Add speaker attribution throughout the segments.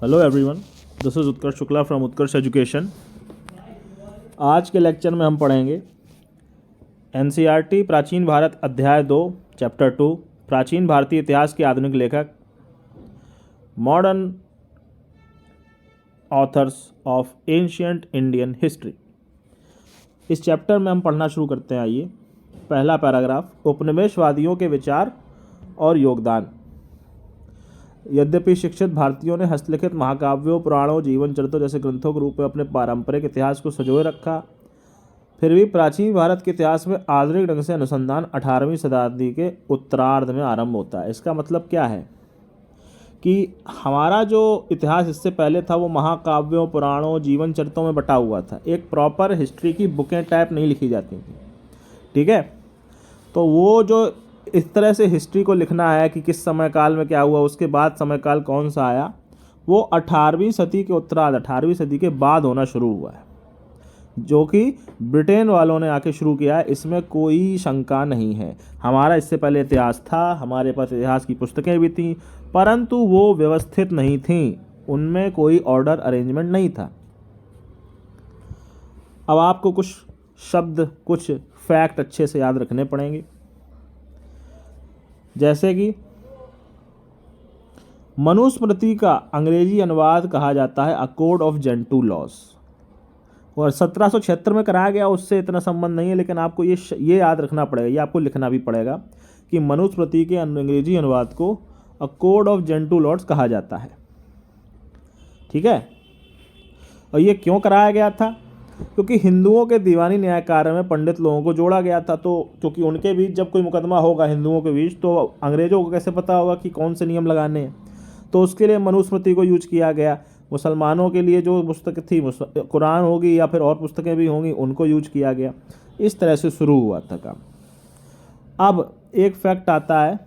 Speaker 1: Hello everyone, this is Utkarsh Shukla from Utkarsh education. आज के lecture में हम पढ़ेंगे एनसीईआरटी प्राचीन भारत अध्याय 2 चैप्टर 2 प्राचीन भारतीय इतिहास के आधुनिक लेखक modern authors of ancient Indian history. इस चैप्टर में हम पढ़ना शुरू करते हैं। आइए, पहला पैराग्राफ, उपनिवेशवादियों के विचार और योगदान। यद्यपि शिक्षित भारतीयों ने हस्तलिखित महाकाव्यों, पुराणों, जीवन चरित्रों जैसे ग्रंथों के रूप में अपने पारंपरिक इतिहास को संजोए रखा, फिर भी प्राचीन भारत के इतिहास में आधुनिक ढंग से अनुसंधान 18वीं शताब्दी के उत्तरार्ध में आरंभ होता है। इसका मतलब क्या है कि हमारा जो इतिहास इससे पहले था वो महाकाव्यों, पुराणों, जीवन चरित्रों में बटा हुआ था। एक प्रॉपर हिस्ट्री की बुकें टाइप नहीं लिखी जाती थी, ठीक है। तो वो जो इस तरह से हिस्ट्री को लिखना है कि किस समय काल में क्या हुआ, उसके बाद समय काल कौन सा आया, वो 18वीं सदी के उत्तरार्ध, 18वीं सदी के बाद होना शुरू हुआ है, जो कि ब्रिटेन वालों ने आके शुरू किया है। इसमें कोई शंका नहीं है। हमारा इससे पहले इतिहास था, हमारे पास इतिहास की पुस्तकें भी थीं, परंतु वो व्यवस्थित नहीं थीं, उनमें कोई ऑर्डर अरेंजमेंट नहीं था। अब आपको कुछ शब्द, कुछ फैक्ट अच्छे से याद रखने पड़ेंगे, जैसे कि मनुस्मृति का अंग्रेजी अनुवाद कहा जाता है a code of Gentoo loss, और 1776 में कराया गया, उससे इतना संबंध नहीं है। लेकिन आपको ये याद रखना पड़ेगा, ये आपको लिखना भी पड़ेगा कि मनुस्मृति के अंग्रेजी अनुवाद को a code of Gentoo loss कहा जाता है, ठीक है। और ये क्यों कराया गया था? क्योंकि हिंदुओं के दीवानी न्याय कार्य में पंडित लोगों को जोड़ा गया था। तो क्योंकि उनके बीच जब कोई मुकदमा होगा हिंदुओं के बीच, तो अंग्रेजों को कैसे पता होगा कि कौन से नियम लगाने हैं, तो उसके लिए मनुस्मृति को यूज किया गया। मुसलमानों के लिए जो पुस्तक थी, कुरान होगी या फिर और पुस्तकें भी होंगी, उनको यूज किया गया। इस तरह से शुरू हुआ था काम। अब एक फैक्ट आता है,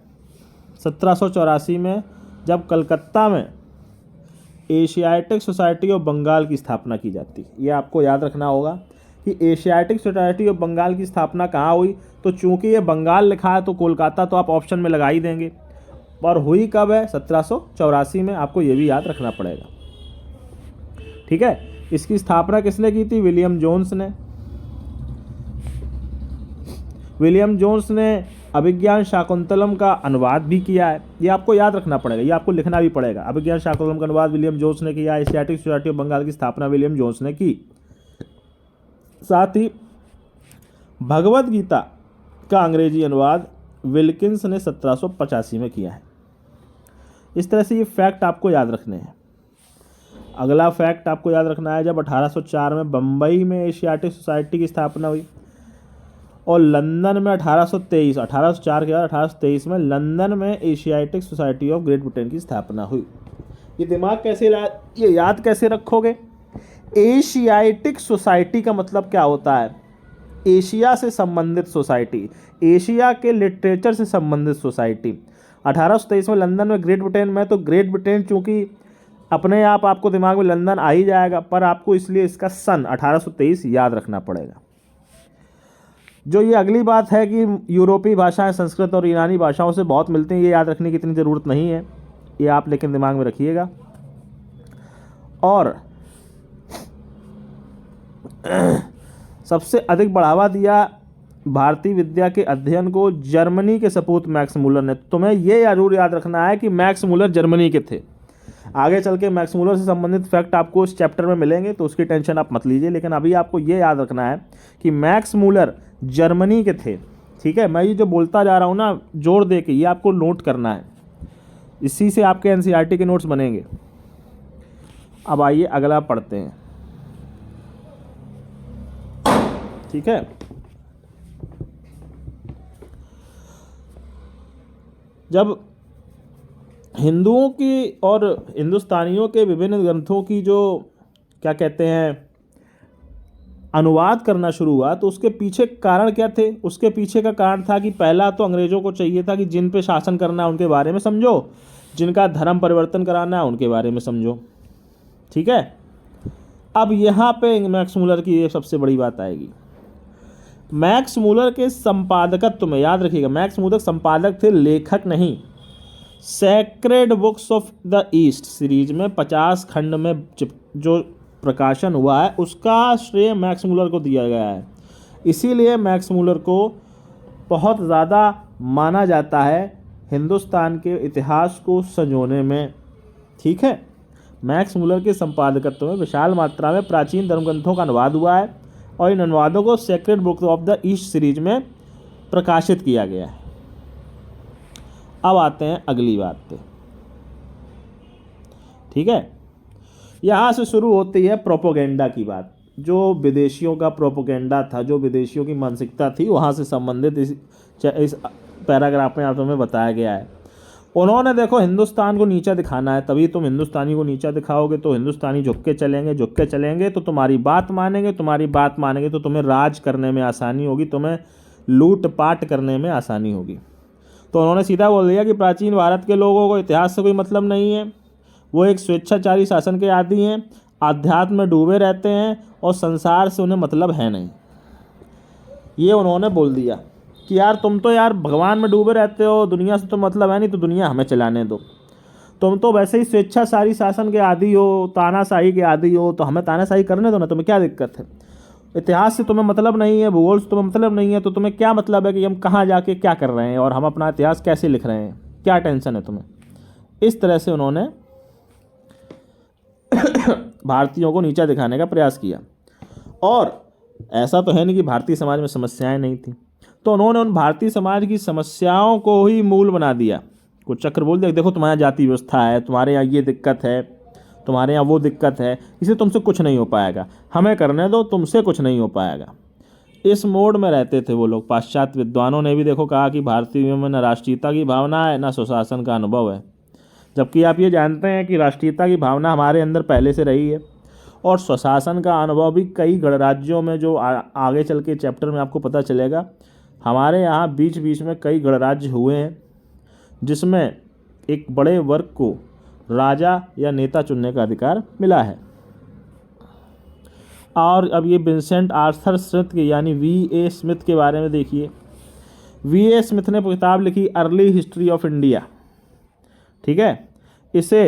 Speaker 1: 1784 में जब कलकत्ता में एशियाटिक सोसाइटी ऑफ बंगाल की स्थापना की जाती है। ये आपको याद रखना होगा कि एशियाटिक सोसाइटी ऑफ बंगाल की स्थापना कहाँ हुई। तो चूंकि ये बंगाल लिखा है तो कोलकाता तो आप ऑप्शन में लगा ही देंगे, और हुई कब है? 1784 में। आपको ये भी याद रखना पड़ेगा, ठीक है। इसकी स्थापना किसने की थी? विलियम जोन्स ने। विलियम जोन्स ने अभिज्ञान शाकुंतलम का अनुवाद भी किया है। ये आपको याद रखना पड़ेगा, ये आपको लिखना भी पड़ेगा। अभिज्ञान शाकुंतलम का अनुवाद विलियम जोन्स ने किया। एशियाटिक सोसाइटी ऑफ बंगाल की स्थापना विलियम जोन्स ने की। साथ ही भगवद गीता का अंग्रेजी अनुवाद विल्किंस ने 1785 में किया है। इस तरह से ये फैक्ट आपको याद रखने हैं। अगला फैक्ट आपको याद रखना है, जब 1804 में बम्बई में एशियाटिक सोसाइटी की स्थापना हुई, और लंदन में 1804 के बाद 1823 में लंदन में Asiatic society of great Britain की स्थापना हुई। ये याद कैसे रखोगे? एशियाटिक सोसाइटी का मतलब क्या होता है? एशिया से संबंधित सोसाइटी, एशिया के लिटरेचर से संबंधित सोसाइटी। 1823 में लंदन में, ग्रेट ब्रिटेन में, तो ग्रेट ब्रिटेन चूंकि अपने आप आपको दिमाग में लंदन आ ही जाएगा, पर आपको इसलिए इसका सन 1823 याद रखना पड़ेगा। जो ये अगली बात है कि यूरोपीय भाषाएं संस्कृत और ईरानी भाषाओं से बहुत मिलती हैं, ये याद रखने की इतनी ज़रूरत नहीं है, ये आप लेकिन दिमाग में रखिएगा। और सबसे अधिक बढ़ावा दिया भारतीय विद्या के अध्ययन को जर्मनी के सपूत मैक्स मूलर ने। तुम्हें ये जरूर याद रखना है कि मैक्स मूलर जर्मनी के थे। आगे चल के मैक्स मूलर से संबंधित फैक्ट आपको इस चैप्टर में मिलेंगे, तो उसकी टेंशन आप मत लीजिए। लेकिन अभी आपको ये याद रखना है कि मैक्स मूलर जर्मनी के थे, ठीक है। मैं ये जो बोलता जा रहा हूँ ना, जोर दे के, ये आपको नोट करना है, इसी से आपके एनसीईआरटी के नोट्स बनेंगे। अब आइए अगला पढ़ते हैं, ठीक है। जब हिंदुओं की और हिंदुस्तानियों के विभिन्न ग्रंथों की जो क्या कहते हैं अनुवाद करना शुरू हुआ, तो उसके पीछे कारण क्या थे? उसके पीछे का कारण था कि पहला तो अंग्रेजों को चाहिए था कि जिन पे शासन करना है उनके बारे में समझो, जिनका धर्म परिवर्तन कराना है उनके बारे में समझो, ठीक है। अब यहाँ पे मैक्स मूलर की ये सबसे बड़ी बात आएगी। मैक्स मूलर के संपादकत्व में, याद रखिएगा, मैक्स मूलर संपादक थे, लेखक नहीं। Sacred books of the east series में 50 खंड में जो प्रकाशन हुआ है उसका श्रेय मैक्स मूलर को दिया गया है। इसीलिए मैक्स मूलर को बहुत ज़्यादा माना जाता है हिंदुस्तान के इतिहास को संजोने में। ठीक है, मैक्स मूलर के संपादकत्व में विशाल मात्रा में प्राचीन धर्मग्रंथों का अनुवाद हुआ है और इन अनुवादों को sacred books of the east series में प्रकाशित किया गया है। अब आते हैं अगली बात पे। ठीक है, यहाँ से शुरू होती है प्रोपोगेंडा की बात। जो विदेशियों का प्रोपोगेंडा था, जो विदेशियों की मानसिकता थी, वहाँ से संबंधित इस पैराग्राफ में आप तुम्हें बताया गया है। उन्होंने देखो हिंदुस्तान को नीचा दिखाना है, तभी तुम हिंदुस्तानी को नीचा दिखाओगे तो हिंदुस्तानी झुक के चलेंगे तो तुम्हारी बात मानेंगे तो तुम्हें राज करने में आसानी होगी, तुम्हें लूट पाट करने में आसानी होगी। तो उन्होंने सीधा बोल दिया कि प्राचीन भारत के लोगों को इतिहास से कोई मतलब नहीं है, वो एक स्वेच्छाचारी शासन के आदी हैं, आध्यात्म में डूबे रहते हैं और संसार से उन्हें मतलब है नहीं। ये उन्होंने बोल दिया कि यार तुम तो यार भगवान में डूबे रहते हो, दुनिया से तो मतलब है नहीं, तो दुनिया हमें चलाने दो। तुम तो वैसे ही स्वेच्छाचारी शासन के आदी हो, तानाशाही के आदी हो, तो हमें तानाशाही करने दो ना, तुम्हें क्या दिक्कत है। इतिहास से तुम्हें मतलब नहीं है, भूगोल से तुम्हें मतलब नहीं है, तो तुम्हें क्या मतलब है कि हम कहाँ जाके क्या कर रहे हैं और हम अपना इतिहास कैसे लिख रहे हैं, क्या टेंशन है तुम्हें। इस तरह से उन्होंने भारतीयों को नीचा दिखाने का प्रयास किया। और ऐसा तो है नहीं कि भारतीय समाज में समस्याएं नहीं थी, तो उन्होंने उन भारतीय समाज की समस्याओं को ही मूल बना दिया। कुछ चक्र बोल दिया, देखो तुम्हारे यहाँ जाति व्यवस्था है, तुम्हारे यहाँ ये दिक्कत है, तुम्हारे यहाँ वो दिक्कत है, इसे तुमसे कुछ नहीं हो पाएगा, हमें करने दो, तुमसे कुछ नहीं हो पाएगा। इस मोड में रहते थे वो लोग। पाश्चात्य विद्वानों ने भी देखो कहा कि भारतीयों में न राष्ट्रीयता की भावना है, न सुशासन का अनुभव है, जबकि आप ये जानते हैं कि राष्ट्रीयता की भावना हमारे अंदर पहले से रही है और स्वशासन का अनुभव भी कई गणराज्यों में, जो आगे चल के चैप्टर में आपको पता चलेगा। हमारे यहाँ बीच बीच में कई गणराज्य हुए हैं जिसमें एक बड़े वर्ग को राजा या नेता चुनने का अधिकार मिला है। और अब ये विंसेंट आर्थर स्मिथ के यानी V.A. स्मिथ के बारे में देखिए। V.A. स्मिथ ने किताब लिखी अर्ली हिस्ट्री ऑफ इंडिया। ठीक है, इसे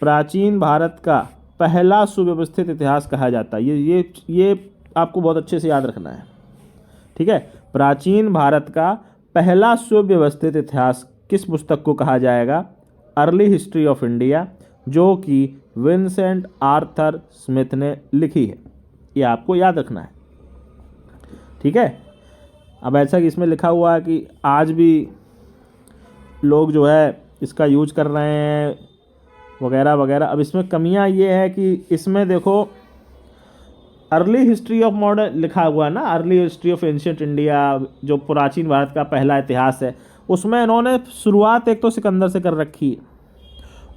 Speaker 1: प्राचीन भारत का पहला सुव्यवस्थित इतिहास कहा जाता है। ये आपको बहुत अच्छे से याद रखना है। ठीक है, प्राचीन भारत का पहला सुव्यवस्थित इतिहास किस पुस्तक को कहा जाएगा? अर्ली हिस्ट्री ऑफ इंडिया, जो कि विंसेंट आर्थर स्मिथ ने लिखी है। ये आपको याद रखना है। ठीक है, अब ऐसा कि इसमें लिखा हुआ है कि आज भी लोग जो है इसका यूज कर रहे हैं वगैरह वगैरह। अब इसमें कमियां ये है कि इसमें देखो अर्ली हिस्ट्री ऑफ मॉडर्न लिखा हुआ है ना, early history of ancient India, जो प्राचीन भारत का पहला इतिहास है, उसमें इन्होंने शुरुआत एक तो सिकंदर से कर रखी है।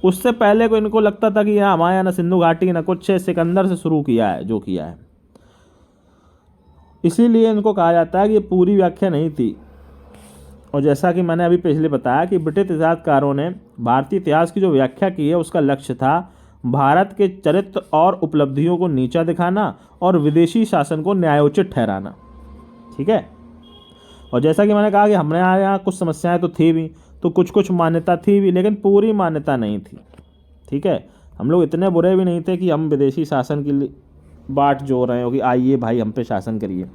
Speaker 1: उससे पहले को इनको लगता था कि यहाँ हमारे यहाँ ना सिंधु घाटी ना कुछ है, सिकंदर से शुरू किया है जो किया है। इसीलिए इनको कहा जाता है कि ये पूरी व्याख्या नहीं थी। और जैसा कि मैंने अभी पिछले बताया कि ब्रिटिश इतिहासकारों ने भारतीय इतिहास की जो व्याख्या की है उसका लक्ष्य था भारत के चरित्र और उपलब्धियों को नीचा दिखाना और विदेशी शासन को न्यायोचित ठहराना। ठीक है, और जैसा कि मैंने कहा कि हमारे यहाँ कुछ समस्याएं तो थी भी, तो कुछ मान्यता थी भी, लेकिन पूरी मान्यता नहीं थी। ठीक है, हम लोग इतने बुरे भी नहीं थे कि हम विदेशी शासन की बाट जोड़ रहे हो कि आइए भाई हम पे शासन करिए।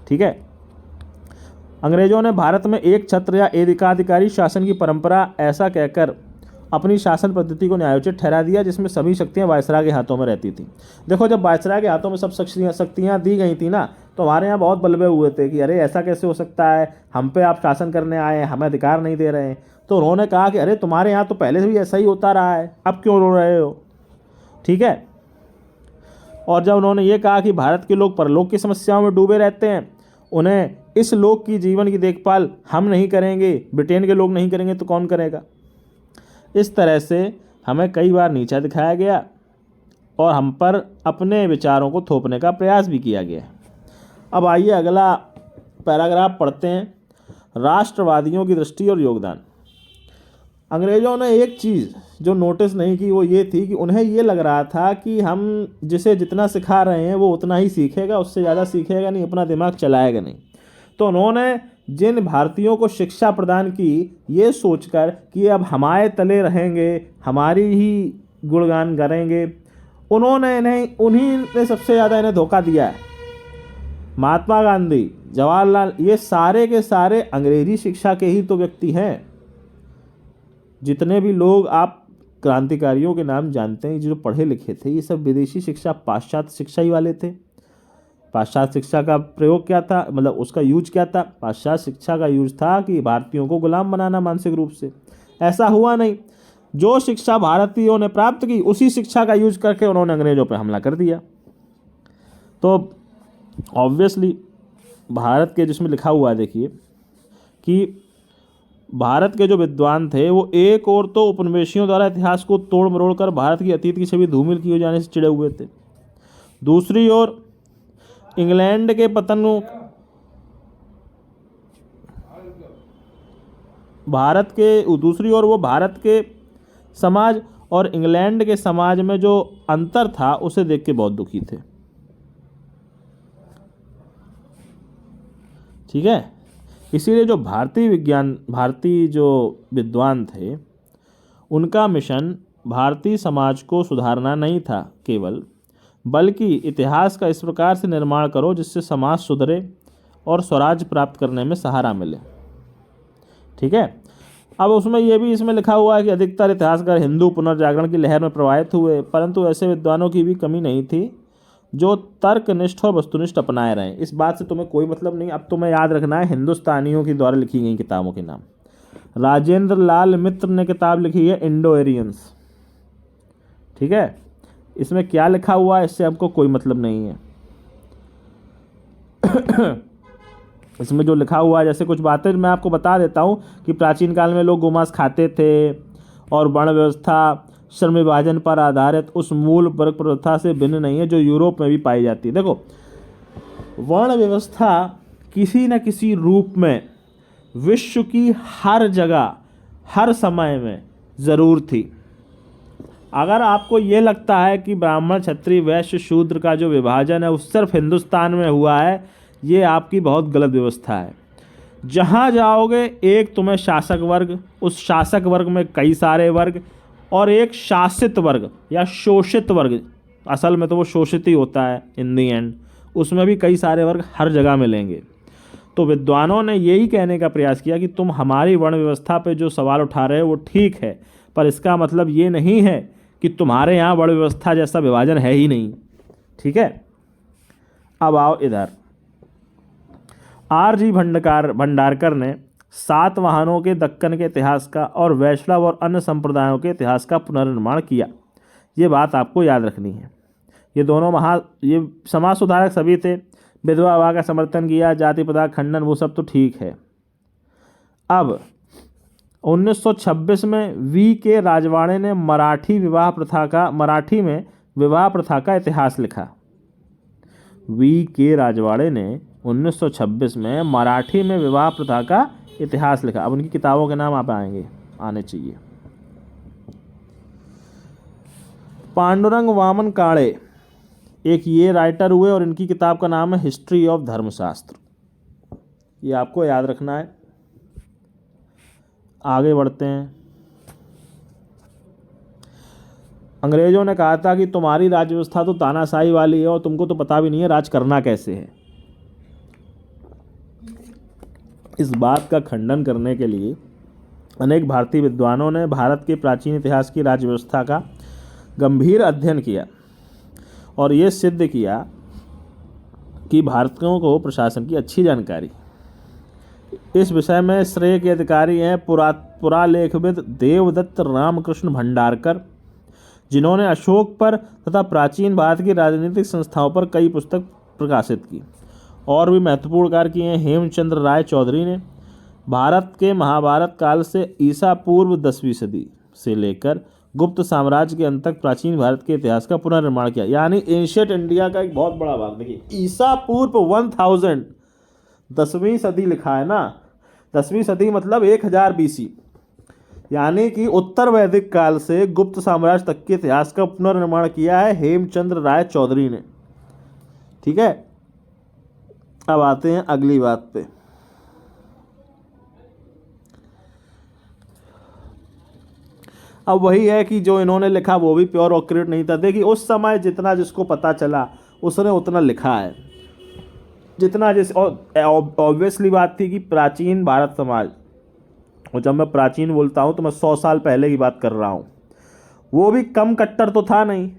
Speaker 1: ठीक है, अंग्रेजों ने भारत में एक छत्र या एकाधिकारी शासन की परंपरा ऐसा कहकर अपनी शासन पद्धति को न्यायोचित ठहरा दिया, जिसमें सभी शक्तियां वायसराय के हाथों में रहती थी। देखो, जब वायसराय के हाथों में सब शक्तियां दी गई थी ना, तो हमारे यहाँ बहुत बलबे हुए थे कि अरे ऐसा कैसे हो सकता है, हम पे आप शासन करने आए, हमें अधिकार नहीं दे रहे हैं। तो उन्होंने कहा कि अरे तुम्हारे यहाँ तो पहले से भी ऐसा ही होता रहा है, अब क्यों रो रहे हो। ठीक है, और जब उन्होंने ये कहा कि भारत के लोग परलोक की समस्याओं में डूबे रहते हैं, उन्हें इस लोक की जीवन की देखभाल हम नहीं करेंगे, ब्रिटेन के लोग नहीं करेंगे तो कौन करेगा। इस तरह से हमें कई बार नीचा दिखाया गया और हम पर अपने विचारों को थोपने का प्रयास भी किया गया। अब आइए अगला पैराग्राफ पढ़ते हैं, राष्ट्रवादियों की दृष्टि और योगदान। अंग्रेज़ों ने एक चीज़ जो नोटिस नहीं की वो ये थी कि उन्हें ये लग रहा था कि हम जिसे जितना सिखा रहे हैं वो उतना ही सीखेगा, उससे ज़्यादा सीखेगा नहीं, अपना दिमाग चलाएगा नहीं। तो उन्होंने जिन भारतीयों को शिक्षा प्रदान की ये सोचकर कि अब हमारे तले रहेंगे, हमारी ही गुणगान करेंगे, उन्हीं ने सबसे ज़्यादा इन्हें धोखा दिया है। महात्मा गांधी, जवाहरलाल, ये सारे के सारे अंग्रेजी शिक्षा के ही तो व्यक्ति हैं। जितने भी लोग आप क्रांतिकारियों के नाम जानते हैं जो पढ़े लिखे थे, ये सब विदेशी शिक्षा, पाश्चात्य शिक्षा ही वाले थे। पाश्चात्य शिक्षा का प्रयोग क्या था, मतलब उसका यूज क्या था? पाश्चात्य शिक्षा का यूज था कि भारतीयों को गुलाम बनाना मानसिक रूप से। ऐसा हुआ नहीं। जो शिक्षा भारतीयों ने प्राप्त की उसी शिक्षा का यूज करके उन्होंने अंग्रेजों पर हमला कर दिया। तो ऑब्वियसली भारत के, जिसमें लिखा हुआ है देखिए कि भारत के जो विद्वान थे वो एक और तो उपनिवेशियों द्वारा इतिहास को तोड़ मरोड़ कर भारत की अतीत की छवि धूमिल किए जाने से चिड़े हुए थे। दूसरी ओर इंग्लैंड के पतन, दूसरी ओर वो भारत के समाज और इंग्लैंड के समाज में जो अंतर था उसे देख के बहुत दुखी थे। ठीक है, इसीलिए जो भारतीय जो विद्वान थे, उनका मिशन भारतीय समाज को सुधारना नहीं था केवल, बल्कि इतिहास का इस प्रकार से निर्माण करो जिससे समाज सुधरे और स्वराज प्राप्त करने में सहारा मिले। ठीक है, अब उसमें ये भी इसमें लिखा हुआ है कि अधिकतर इतिहासकार हिंदू पुनर्जागरण की लहर में प्रभावित हुए, परंतु ऐसे विद्वानों की भी कमी नहीं थी जो तर्कनिष्ठ और वस्तुनिष्ठ अपनाए रहे। इस बात से तुम्हें कोई मतलब नहीं। अब तुम्हें याद रखना है हिंदुस्तानियों के द्वारा लिखी गई किताबों के नाम। राजेंद्र लाल मित्र ने किताब लिखी है इंडो एरियंस। ठीक है, इसमें क्या लिखा हुआ है इससे हमको कोई मतलब नहीं है। इसमें जो लिखा हुआ है, जैसे कुछ बातें मैं आपको बता देता हूँ कि प्राचीन काल में लोग गोमांस खाते थे और वर्ण व्यवस्था श्रम विभाजन पर आधारित उस मूल वर्ग प्रथा से भिन्न नहीं है जो यूरोप में भी पाई जाती है। देखो, वर्ण व्यवस्था किसी न किसी रूप में विश्व की हर जगह हर समय में ज़रूर थी। अगर आपको ये लगता है कि ब्राह्मण क्षत्रिय वैश्य शूद्र का जो विभाजन है वो सिर्फ हिंदुस्तान में हुआ है, ये आपकी बहुत गलत व्यवस्था है। जहाँ जाओगे एक तुम्हें शासक वर्ग, उस शासक वर्ग में कई सारे वर्ग, और एक शासित वर्ग या शोषित वर्ग, असल में तो वो शोषित ही होता है इन दी एंड, उसमें भी कई सारे वर्ग हर जगह मिलेंगे। तो विद्वानों ने यही कहने का प्रयास किया कि तुम हमारी वर्ण व्यवस्था पे जो सवाल उठा रहे हो वो ठीक है, पर इसका मतलब ये नहीं है कि तुम्हारे यहाँ वर्ण व्यवस्था जैसा विभाजन है ही नहीं। ठीक है, अब आओ इधर। R.G. भंडारकर ने सातवाहनों के दक्कन के इतिहास का और वैष्णव और अन्य संप्रदायों के इतिहास का पुनर्निर्माण किया। ये बात आपको याद रखनी है। ये समाज सुधारक सभी थे। विधवा विवाह का समर्थन किया, जाति प्रथा खंडन, वो सब तो ठीक है। अब 1926 में V.K. राजवाड़े ने मराठी में विवाह प्रथा का इतिहास लिखा। V.K. राजवाड़े ने 1926 में मराठी में विवाह प्रथा का इतिहास लिखा। अब उनकी किताबों के नाम आप आने चाहिए। पांडुरंग वामन काळे एक ये राइटर हुए और इनकी किताब का नाम है हिस्ट्री ऑफ धर्मशास्त्र। ये आपको याद रखना है। आगे बढ़ते हैं। अंग्रेजों ने कहा था कि तुम्हारी राज्य व्यवस्था तो तानाशाही वाली है और तुमको तो पता भी नहीं है राज करना कैसे है। इस बात का खंडन करने के लिए अनेक भारतीय विद्वानों ने भारत के प्राचीन इतिहास की राज्य व्यवस्था का गंभीर अध्ययन किया और ये सिद्ध किया कि भारतीयों को प्रशासन की अच्छी जानकारी। इस विषय में श्रेय के अधिकारी हैं पुरालेखविद देवदत्त रामकृष्ण भंडारकर, जिन्होंने अशोक पर तथा प्राचीन भारत की राजनीतिक संस्थाओं पर कई पुस्तक प्रकाशित की। और भी महत्वपूर्ण कार्य किए हैं हेमचंद्र राय चौधरी ने। भारत के महाभारत काल से ईसा पूर्व 10वीं सदी से लेकर गुप्त साम्राज्य के अंत तक प्राचीन भारत के इतिहास का पुनर्निर्माण किया, यानी एंशिएंट इंडिया का एक बहुत बड़ा भाग। देखिए, ईसा पूर्व 1000 10वीं सदी लिखा है ना, 10वीं सदी मतलब 1000 BC, यानी कि उत्तर वैदिक काल से गुप्त साम्राज्य तक के इतिहास का पुनर्निर्माण किया है हेमचंद्र राय चौधरी ने। ठीक है, अब आते हैं अगली बात पे। अब वही है कि जो इन्होंने लिखा वो भी प्योर ऑक्यूरेट नहीं था। देखिए उस समय जितना जिसको पता चला उसने उतना लिखा है, जितना जिस, और ऑब्वियसली बात थी कि प्राचीन भारत समाज, और जब मैं प्राचीन बोलता हूँ तो मैं 100 साल पहले की बात कर रहा हूँ, वो भी कम कट्टर तो था नहीं।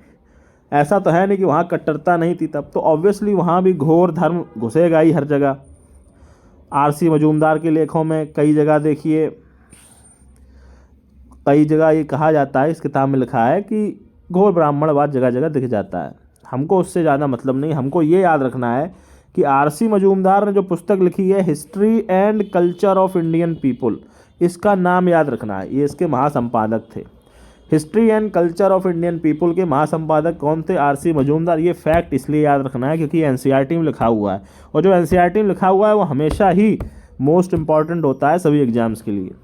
Speaker 1: ऐसा तो है नहीं कि वहाँ कट्टरता नहीं थी तब, तो ऑब्वियसली वहाँ भी घोर धर्म घुसेगा ही हर जगह। आरसी मजूमदार के लेखों में कई जगह देखिए, कई जगह ये कहा जाता है, इस किताब में लिखा है कि घोर ब्राह्मणवाद जगह जगह दिख जाता है। हमको उससे ज़्यादा मतलब नहीं, हमको ये याद रखना है कि आरसी मजूमदार ने जो पुस्तक लिखी है history and culture of Indian people, इसका नाम याद रखना है, ये इसके महासंपादक थे। History and culture of Indian people के महासंपादक कौन थे? आरसी मजूमदार। ये फैक्ट इसलिए याद रखना है क्योंकि एनसीईआरटी में लिखा हुआ है, और जो एनसीईआरटी में लिखा हुआ है वो हमेशा ही मोस्ट इम्पॉर्टेंट होता है सभी एग्जाम्स के लिए।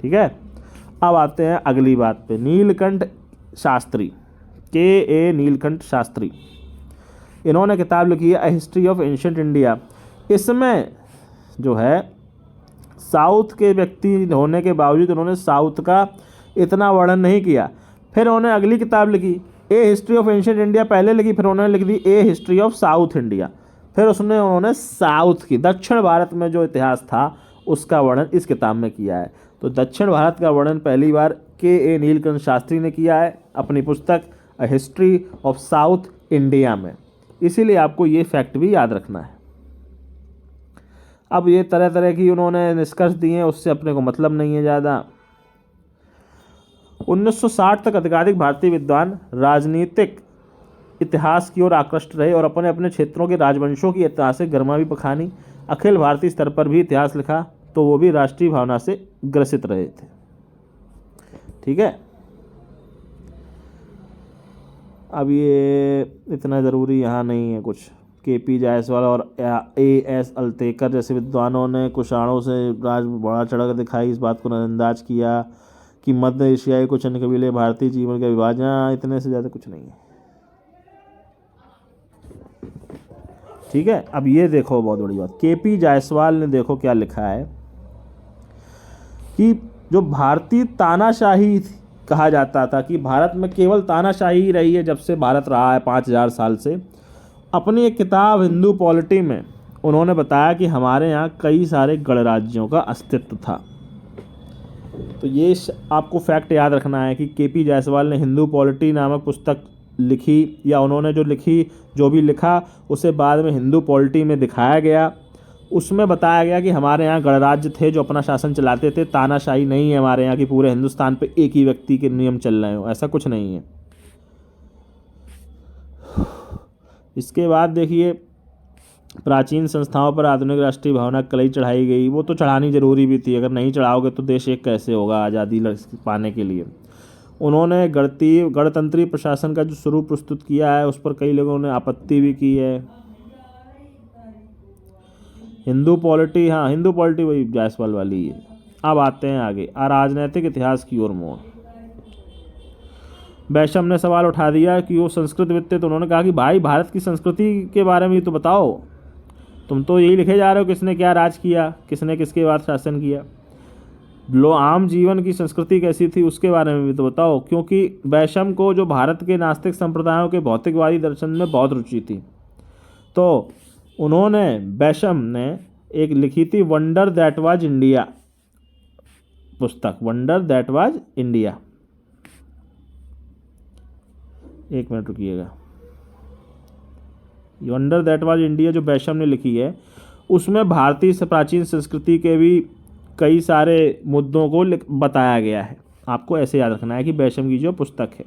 Speaker 1: ठीक है, अब आते हैं अगली बात पे। नीलकंठ शास्त्री, के नीलकंठ शास्त्री, इन्होंने किताब लिखी है a history of ancient India. इसमें जो है साउथ के व्यक्ति होने के बावजूद उन्होंने साउथ का इतना वर्णन नहीं किया। फिर उन्होंने अगली किताब लिखी ए हिस्ट्री ऑफ एंशिएंट इंडिया, पहले लिखी, फिर उन्होंने लिख दी ए हिस्ट्री ऑफ साउथ इंडिया। फिर उसमें उन्होंने साउथ की, दक्षिण भारत में जो इतिहास था उसका वर्णन इस किताब में किया है। तो दक्षिण भारत का वर्णन पहली बार के नीलकंठ शास्त्री ने किया है अपनी पुस्तक a history of south India में। इसीलिए आपको ये फैक्ट भी याद रखना है। अब ये तरह तरह की उन्होंने निष्कर्ष दिए हैं, उससे अपने को मतलब नहीं है ज़्यादा। 1960 तक अधिकाधिक भारतीय विद्वान राजनीतिक इतिहास की ओर आकृष्ट रहे और अपने अपने क्षेत्रों के राजवंशों की ऐतिहासिक गरिमा भी बखानी। अखिल भारतीय स्तर पर भी इतिहास लिखा तो वो भी राष्ट्रीय भावना से ग्रसित रहे थे। ठीक है, अब ये इतना ज़रूरी यहाँ नहीं है कुछ। केपी जायसवाल और एएस अल्तेकर जैसे विद्वानों ने कुषाणों से राज बढ़ा चढ़ा दिखाई, इस बात को नज़रअंदाज किया कि मध्य एशियाई कुछ अन्य कबीले भारतीय जीवन का विभाजन, इतने से ज़्यादा कुछ नहीं है। ठीक है, अब ये देखो बहुत बड़ी बात, केपी जायसवाल ने देखो क्या लिखा है कि जो भारतीय तानाशाही कहा जाता था कि भारत में केवल तानाशाही ही रही है जब से भारत रहा है 5000 साल से। अपनी एक किताब हिंदू पॉलिटी में उन्होंने बताया कि हमारे यहाँ कई सारे गणराज्यों का अस्तित्व था। तो ये आपको फैक्ट याद रखना है कि केपी जायसवाल ने हिंदू पॉलिटी नामक पुस्तक लिखी, या उन्होंने जो लिखी, जो भी लिखा उसे बाद में हिंदू पॉलिटी में दिखाया गया। उसमें बताया गया कि हमारे यहाँ गणराज्य थे जो अपना शासन चलाते थे, तानाशाही नहीं है हमारे यहाँ कि पूरे हिंदुस्तान पे एक ही व्यक्ति के नियम चल रहे हो, ऐसा कुछ नहीं है। इसके बाद देखिए प्राचीन संस्थाओं पर आधुनिक राष्ट्रीय भावना कलई चढ़ाई गई। वो तो चढ़ानी जरूरी भी थी, अगर नहीं चढ़ाओगे तो देश एक कैसे होगा आज़ादी पाने के लिए। उन्होंने गणतंत्रीय प्रशासन का जो स्वरूप प्रस्तुत किया है उस पर कई लोगों ने आपत्ति भी की है। हिंदू पॉलिटी, हाँ हिंदू पॉलिटी वही जायसवाल वाली है। अब आते हैं आगे, राजनीतिक इतिहास की ओर मोड़। बैशम ने सवाल उठा दिया कि वो संस्कृतविद थे, तो उन्होंने कहा कि भाई भारत की संस्कृति के बारे में तो बताओ, तुम तो यही लिखे जा रहे हो किसने क्या राज किया, किसने किसके बाद शासन किया। आम जीवन की संस्कृति कैसी थी उसके बारे में भी तो बताओ, क्योंकि बैशम को जो भारत के नास्तिक संप्रदायों के भौतिकवादी दर्शन में बहुत रुचि थी। तो उन्होंने, बैशम ने एक लिखी थी वंडर दैट वाज इंडिया पुस्तक, वंडर दैट वाज इंडिया। एक मिनट रुकिएगा, वंडर दैट वाज इंडिया जो बैशम ने लिखी है उसमें भारतीय प्राचीन संस्कृति के भी कई सारे मुद्दों को बताया गया है। आपको ऐसे याद रखना है कि बैशम की जो पुस्तक है।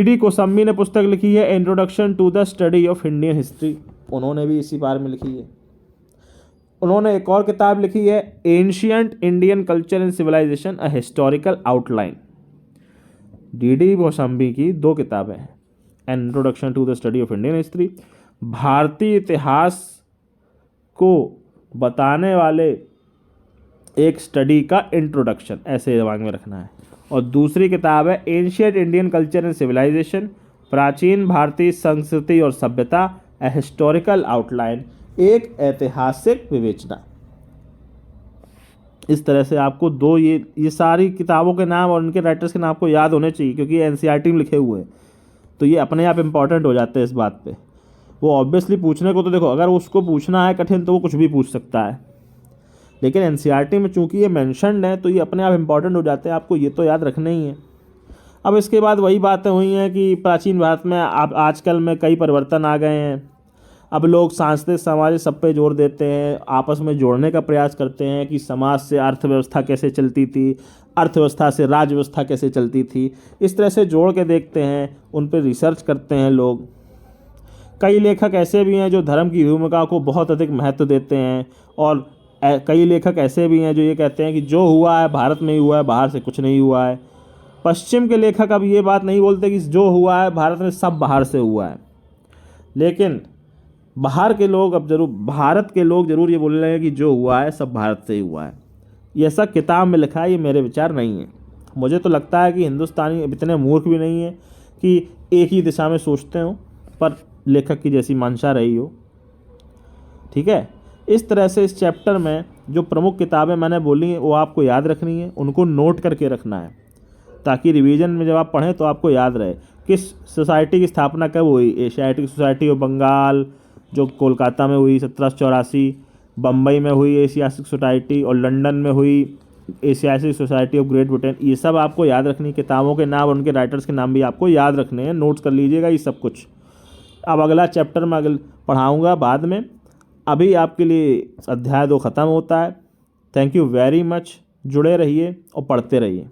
Speaker 1: डी कोसम्बी ने पुस्तक लिखी है introduction to the study of Indian history, उन्होंने भी इसी बारे में लिखी है। उन्होंने एक और किताब लिखी है ancient Indian culture and civilisation a historical outline. D Kosambi की 2 किताबें हैं, introduction to the study of Indian history, भारतीय इतिहास को बताने वाले एक स्टडी का इंट्रोडक्शन, ऐसे दिमाग में रखना है। और दूसरी किताब है ancient Indian culture and civilisation, प्राचीन भारतीय संस्कृति और सभ्यता ए हिस्टोरिकल आउटलाइन, एक ऐतिहासिक विवेचना। इस तरह से आपको दो ये सारी किताबों के नाम और उनके राइटर्स के नाम आपको याद होने चाहिए, क्योंकि एनसीईआरटी में लिखे हुए हैं, तो ये अपने आप इम्पॉर्टेंट हो जाते हैं इस बात पे। वो ऑब्वियसली पूछने को तो देखो, अगर उसको पूछना है कठिन तो वो कुछ भी पूछ सकता है, लेकिन एनसीईआरटी में चूंकि ये मेंशन्ड है तो ये अपने आप इम्पॉर्टेंट हो जाते हैं, आपको ये तो याद रखना ही है। अब इसके बाद वही बातें हुई हैं कि प्राचीन भारत में अब आजकल में कई परिवर्तन आ गए हैं। अब लोग सांस्कृतिक सामाजिक सब पे जोर देते हैं, आपस में जोड़ने का प्रयास करते हैं कि समाज से अर्थव्यवस्था कैसे चलती थी, अर्थव्यवस्था से राज्य व्यवस्था कैसे चलती थी, इस तरह से जोड़ के देखते हैं, उन पर रिसर्च करते हैं लोग। कई लेखक ऐसे भी हैं जो धर्म की भूमिका को बहुत अधिक महत्व देते हैं, और कई लेखक ऐसे भी हैं जो ये कहते हैं कि जो हुआ है भारत में ही हुआ है, बाहर से कुछ नहीं हुआ है। पश्चिम के लेखक अब ये बात नहीं बोलते कि जो हुआ है भारत में सब बाहर से हुआ है, लेकिन बाहर के लोग अब जरूर, भारत के लोग जरूर ये बोल रहे हैं कि जो हुआ है सब भारत से ही हुआ है। ये सब किताब में लिखा है, ये मेरे विचार नहीं है। मुझे तो लगता है कि हिंदुस्तानी इतने मूर्ख भी नहीं है कि एक ही दिशा में सोचते हो, पर लेखक की जैसी मंशा रही हो। ठीक है, इस तरह से इस चैप्टर में जो प्रमुख किताबें मैंने बोली हैं वो आपको याद रखनी है, उनको नोट करके रखना है, ताकि रिवीजन में जब आप पढ़ें तो आपको याद रहे। किस सोसाइटी की स्थापना कब हुई? एशियाटिक सोसाइटी ऑफ बंगाल जो कोलकाता में हुई 1784, बम्बई में हुई एशियाटिक सोसाइटी, और लंदन में हुई Asiatic society of great Britain. ये सब आपको याद रखनी, किताबों के नाम और उनके राइटर्स के नाम भी आपको याद रखने हैं, नोट्स कर लीजिएगा ये सब कुछ। अब अगला चैप्टर मैं पढ़ाऊँगा बाद में, अभी आपके लिए अध्याय 2 ख़त्म होता है। थैंक यू वेरी मच, जुड़े रहिए और पढ़ते रहिए।